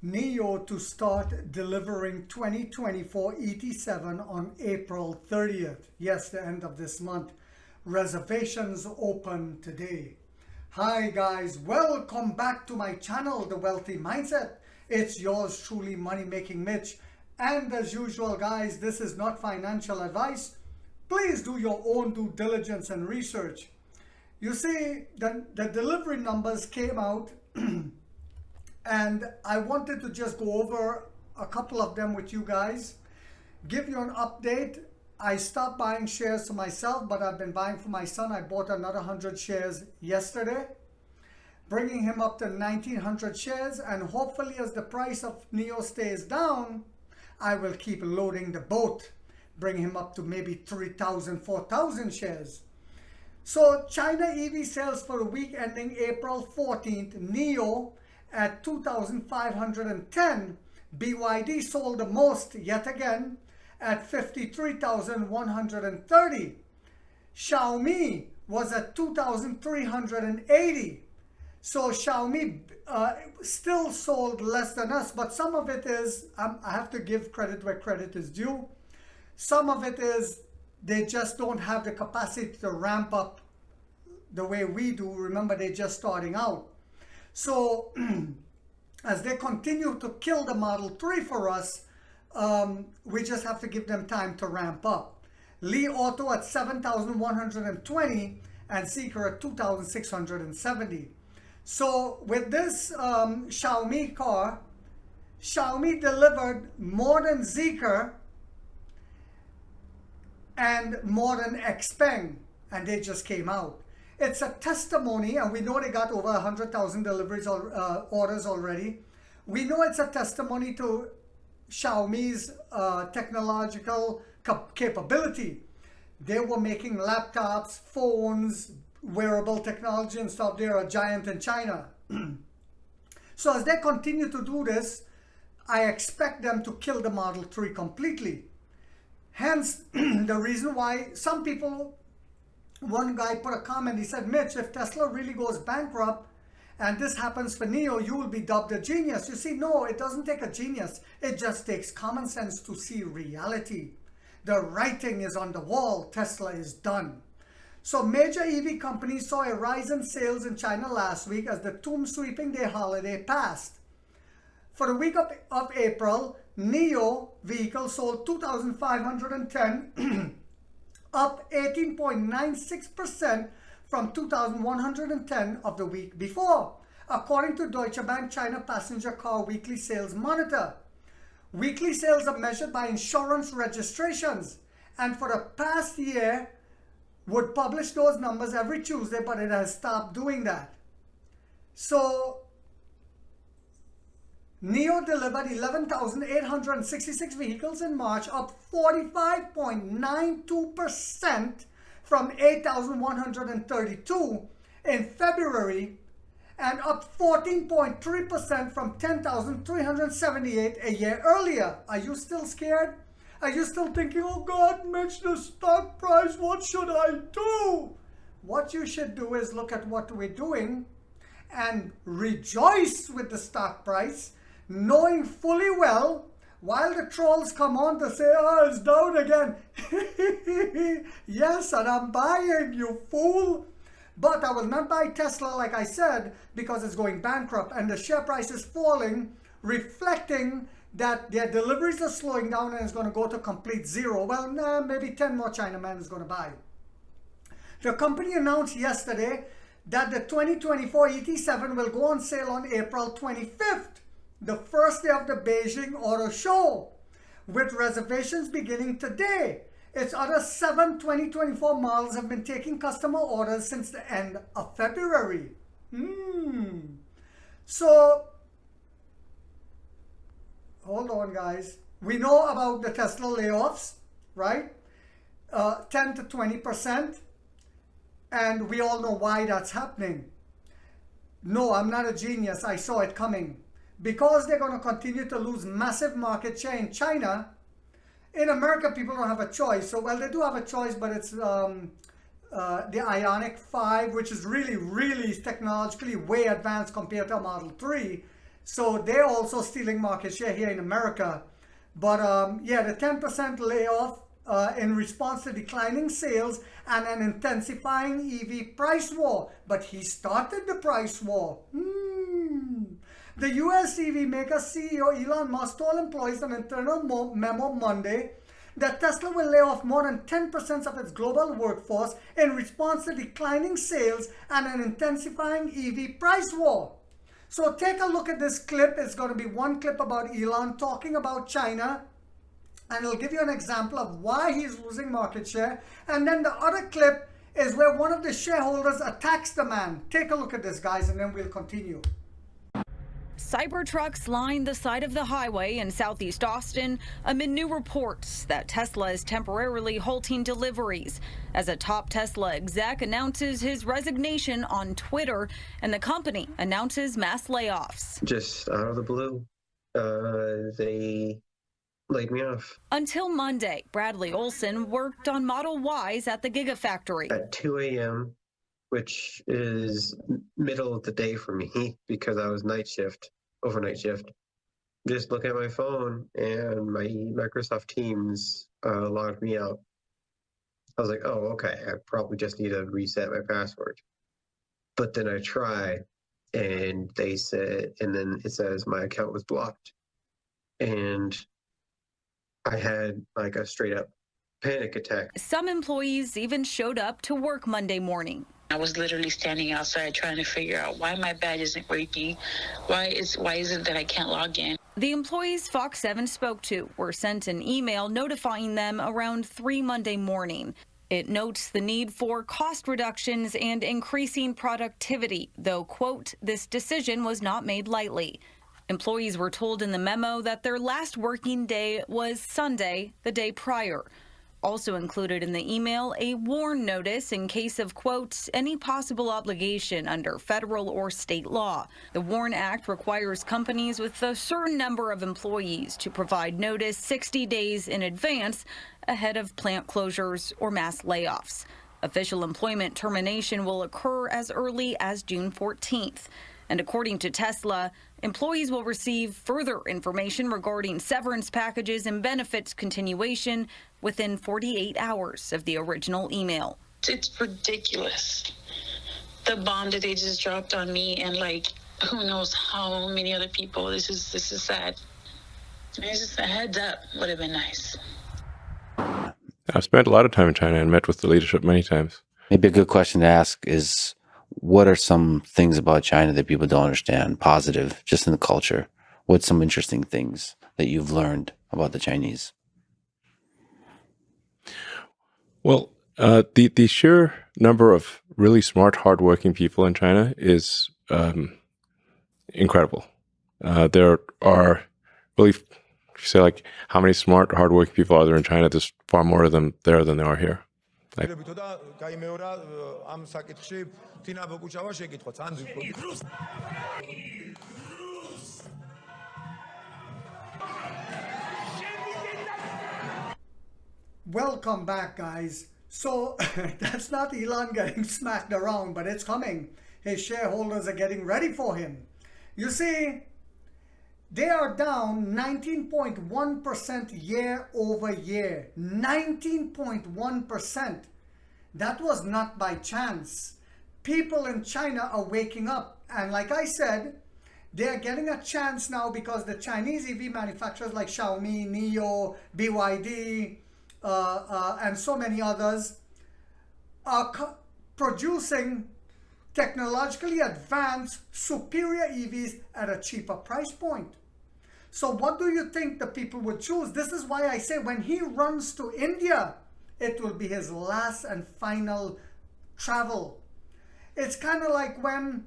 NIO to start delivering 2024 ET7 on April 30th. Yes, the end of this month. Reservations open today. Hi guys, welcome back to my channel, The Wealthy Mindset. It's yours truly, Money Making Mitch. And as usual guys, this is not financial advice. Please do your own due diligence and research. You see, the delivery numbers came out and I wanted to just go over a couple of them with you guys, give you an update. I stopped buying shares for myself, but I've been buying for my son. I bought another 100 shares yesterday, bringing him up to 1,900 shares. And hopefully as the price of NIO stays down, I will keep loading the boat, bring him up to maybe 3,000, 4,000 shares. So China EV sales for the week ending April 14th, NIO at 2,510. BYD sold the most yet again at 53,130. Xiaomi was at 2,380. So Xiaomi still sold less than us, but some of it is, I have to give credit where credit is due. Some of it is they just don't have the capacity to ramp up the way we do. Remember, they're just starting out. So as they continue to kill the Model 3 for us, we just have to give them time to ramp up. Li Auto at 7,120 and Zeekr at 2,670. So with this Xiaomi car, Xiaomi delivered more than Zeekr and more than Xpeng, and they just came out. It's a testimony, and we know they got over 100,000 deliveries or orders already. We know it's a testimony to Xiaomi's technological capability. They were making laptops, phones, wearable technology and stuff. They're a giant in China. So as they continue to do this, I expect them to kill the Model 3 completely. Hence, the reason why some people, one guy put a comment, he said, Mitch, if Tesla really goes bankrupt and this happens for NIO, you will be dubbed a genius. You see, no, it doesn't take a genius. It just takes common sense to see reality. The writing is on the wall. Tesla is done. So major EV companies saw a rise in sales in China last week as the Tomb Sweeping Day holiday passed. For the week of April, NIO vehicles sold 2,510, up 18.96% from 2,110 of the week before, according to Deutsche Bank China Passenger Car Weekly Sales Monitor. Weekly sales are measured by insurance registrations, and for the past year would publish those numbers every Tuesday, but it has stopped doing that. So NIO delivered 11,866 vehicles in March, up 45.92% from 8,132 in February, and up 14.3% from 10,378 a year earlier. Are you still scared? Are you still thinking, oh God, Mitch, the stock price, what should I do? What you should do is look at what we're doing and rejoice with the stock price, knowing fully well, while the trolls come on to say, oh, it's down again. Yes, and I'm buying, you fool. But I will not buy Tesla, like I said, because it's going bankrupt and the share price is falling, reflecting that their deliveries are slowing down and it's going to go to complete zero. Well, maybe 10 more Chinamen is going to buy. The company announced yesterday that the 2024 ET7 will go on sale on April 25th, the first day of the Beijing Auto Show, with reservations beginning today. Its other 7 2024 models have been taking customer orders since the end of February. So, hold on guys. We know about the Tesla layoffs, right? 10 to 20%. And we all know why that's happening. No, I'm not a genius. I saw it coming. Because they're going to continue to lose massive market share in China. In America, people don't have a choice. So, well, they do have a choice, but it's the Ioniq 5, which is really, really technologically way advanced compared to a Model 3. So they're also stealing market share here in America. But yeah, the 10% layoff in response to declining sales and an intensifying EV price war. But he started the price war. The US EV maker CEO Elon Musk told employees in an internal memo Monday that Tesla will lay off more than 10% of its global workforce in response to declining sales and an intensifying EV price war. So take a look at this clip. It's going to be one clip about Elon talking about China, and it'll give you an example of why he's losing market share. And then the other clip is where one of the shareholders attacks the man. Take a look at this, guys, and then we'll continue. Cybertrucks line the side of the highway in southeast Austin amid new reports that Tesla is temporarily halting deliveries as a top Tesla exec announces his resignation on Twitter and the company announces mass layoffs. Just out of the blue, they laid me off. Until Monday, Bradley Olson worked on Model Ys at the Gigafactory. At 2 a.m., which is middle of the day for me because I was overnight shift. Just look at my phone and my Microsoft Teams logged me out. I was like, oh, okay, I probably just need to reset my password. But then I try and they said, and then it says my account was blocked. And I had like a straight up panic attack. Some employees even showed up to work Monday morning. I was literally standing outside trying to figure out why my badge isn't working. Why is it that I can't log in? The employees Fox 7 spoke to were sent an email notifying them around 3 Monday morning. It notes the need for cost reductions and increasing productivity, though, quote, this decision was not made lightly. Employees were told in the memo that their last working day was Sunday, the day prior. Also included in the email, a warn notice in case of, quote, any possible obligation under federal or state law. The WARN Act requires companies with a certain number of employees to provide notice 60 days in advance ahead of plant closures or mass layoffs. Official employment termination will occur as early as June 14th. And according to Tesla, employees will receive further information regarding severance packages and benefits continuation within 48 hours of the original email. It's ridiculous. The bomb that they just dropped on me and like who knows how many other people. This is sad. It's just a heads up would have been nice. I've spent a lot of time in China and met with the leadership many times. Maybe a good question to ask is, what are some things about China that people don't understand, positive, just in the culture? What's some interesting things that you've learned about the Chinese? Well, the sheer number of really smart, hardworking people in China is incredible. There are really, if you say like, how many smart, hardworking people are there in China? There's far more of them there than there are here. Like, Welcome back, guys. So that's not Elon getting smacked around, but it's coming. His shareholders are getting ready for him. You see, they are down 19.1% year over year. 19.1%. That was not by chance. People in China are waking up. And like I said, they're getting a chance now because the Chinese EV manufacturers like Xiaomi, NIO, BYD, and so many others are producing technologically advanced, superior EVs at a cheaper price point. So what do you think the people would choose? This is why I say when he runs to India, it will be his last and final travel. It's kind of like when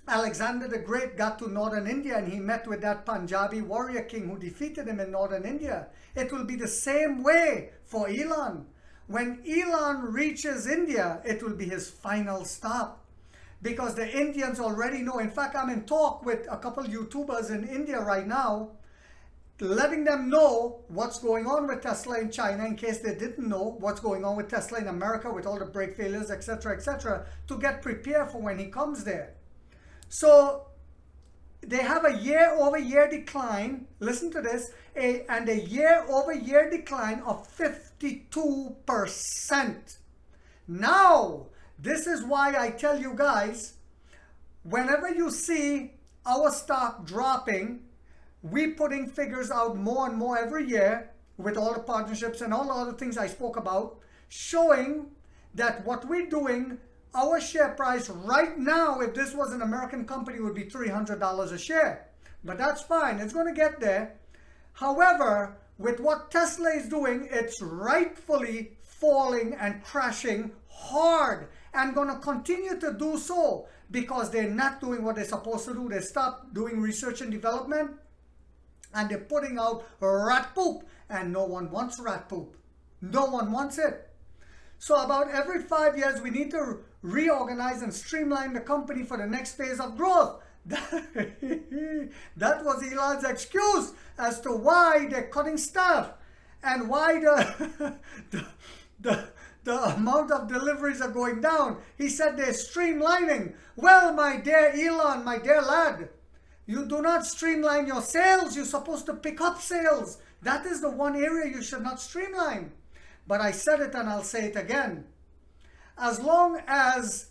Alexander the Great got to northern India and he met with that Punjabi warrior king who defeated him in northern India. It will be the same way for Elon. When Elon reaches India, it will be his final stop. Because the Indians already know. In fact, I'm in talk with a couple YouTubers in India right now, letting them know what's going on with Tesla in China in case they didn't know what's going on with Tesla in America with all the brake failures, etc., to get prepared for when he comes there. So they have a year-over-year decline, listen to this, and a year-over-year decline of 52%. Now, this is why I tell you guys, whenever you see our stock dropping, we putting figures out more and more every year with all the partnerships and all the other things I spoke about, showing that what we're doing, our share price right now, if this was an American company, would be $300 a share. But that's fine, it's going to get there. However, with what Tesla is doing, it's rightfully falling and crashing hard and going to continue to do so because they're not doing what they're supposed to do. They stopped doing research and development and they're putting out rat poop, and no one wants rat poop. No one wants it. So about every 5 years, we need to reorganize and streamline the company for the next phase of growth. That was Elon's excuse as to why they're cutting staff and why the amount of deliveries are going down. He said they're streamlining. Well, my dear Elon, my dear lad, you do not streamline your sales. You're supposed to pick up sales. That is the one area you should not streamline. But I said it and I'll say it again. As long as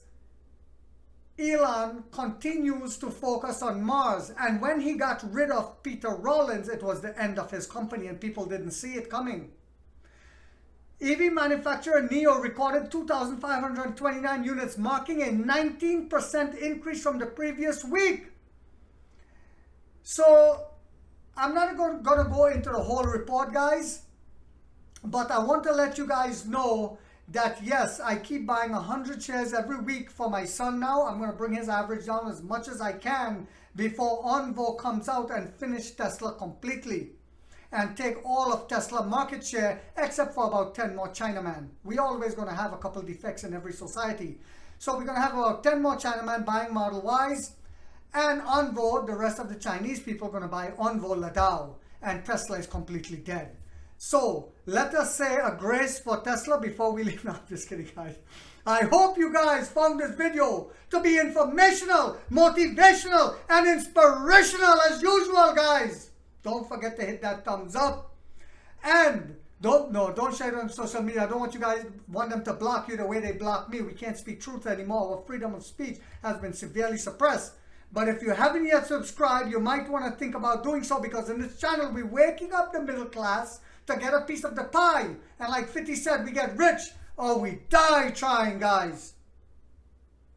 Elon continues to focus on Mars, and when he got rid of Peter Rollins, it was the end of his company and people didn't see it coming. EV manufacturer NIO recorded 2,529 units, marking a 19% increase from the previous week. So I'm not going to go into the whole report, guys, but I want to let you guys know that yes, I keep buying 100 shares every week for my son now. I'm going to bring his average down as much as I can before Envo comes out and finish Tesla completely and take all of Tesla market share except for about 10 more Chinaman. We're always going to have a couple defects in every society. So we're going to have about 10 more Chinaman buying Model Ys, and Envo, the rest of the Chinese people are going to buy Envo Ladao, and Tesla is completely dead. So let us say a grace for Tesla before we leave. No, I'm just kidding, guys. I hope you guys found this video to be informational, motivational, and inspirational as usual, guys. Don't forget to hit that thumbs up. And don't share it on social media. I don't want you guys want them to block you the way they block me. We can't speak truth anymore. Our freedom of speech has been severely suppressed. But if you haven't yet subscribed, you might want to think about doing so, because in this channel, we're waking up the middle class to get a piece of the pie. And like 50 said, we get rich or we die trying, guys.